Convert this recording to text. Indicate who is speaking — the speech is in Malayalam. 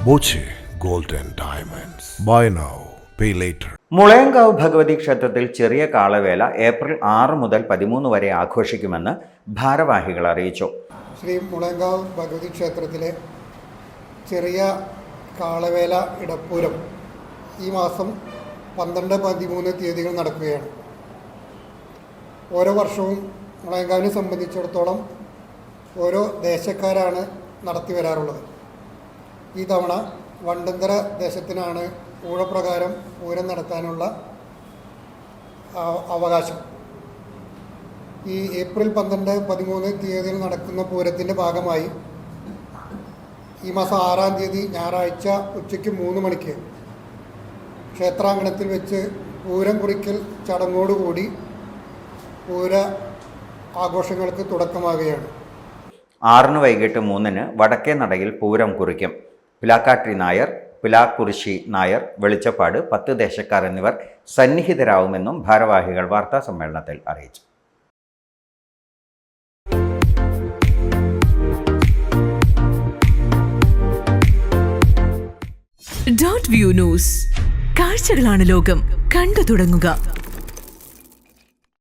Speaker 1: Boche gold and diamonds. Buy now, pay later.
Speaker 2: Mulayankavu Bhagavathi ക്ഷേത്രത്തിൽ ചെറിയ കാളവേല ഏപ്രിൽ 6 മുതൽ 13 വരെ ആഘോഷിക്കുമെന്ന് ഭാരവാഹികൾ അറിയിച്ചു.
Speaker 3: ശ്രീ മുളയങ്കാവ് ഭഗവതി ക്ഷേത്രത്തിലെ ചെറിയ കാളവേല ഇടപ്പൂരം ഈ മാസം 12, 13 തീയതികൾ നടക്കുകയാണ്. ഓരോ വർഷവും മുളയങ്കാവിനെ സംബന്ധിച്ചിടത്തോളം ഓരോ ദേശക്കാരാണ് നടത്തി വരാറുള്ളത്. ഈ തവണ വണ്ടന്തര ദേശത്തിനാണ് ഊഴപ്രകാരം പൂരം നടത്താനുള്ള അവകാശം. ഈ ഏപ്രിൽ 12, 13 തീയതിയിൽ നടക്കുന്ന പൂരത്തിൻ്റെ ഭാഗമായി ഈ മാസം 6-ാം തീയതി ഞായറാഴ്ച ഉച്ചയ്ക്ക് 3 മണിക്ക് ക്ഷേത്രാങ്കണത്തിൽ വെച്ച് പൂരം കുറിക്കൽ ചടങ്ങോടുകൂടി പൂര ആഘോഷങ്ങൾക്ക് തുടക്കമാകുകയാണ്.
Speaker 2: 6 വൈകിട്ട് 3 വടക്കേ നടയിൽ പൂരം കുറിക്കും. പിലാക്കാട്ടി നായർ, പിലാക്കുറിശി നായർ, വെളിച്ചപ്പാട്, 10 ദേശക്കാർ എന്നിവർ സന്നിഹിതരാകുമെന്നും ഭാരവാഹികൾ വാർത്താ സമ്മേളനത്തിൽ അറിയിച്ചു.
Speaker 4: .View news. കാഴ്ചകളാണ് ലോകം. കണ്ടു തുടങ്ങുക.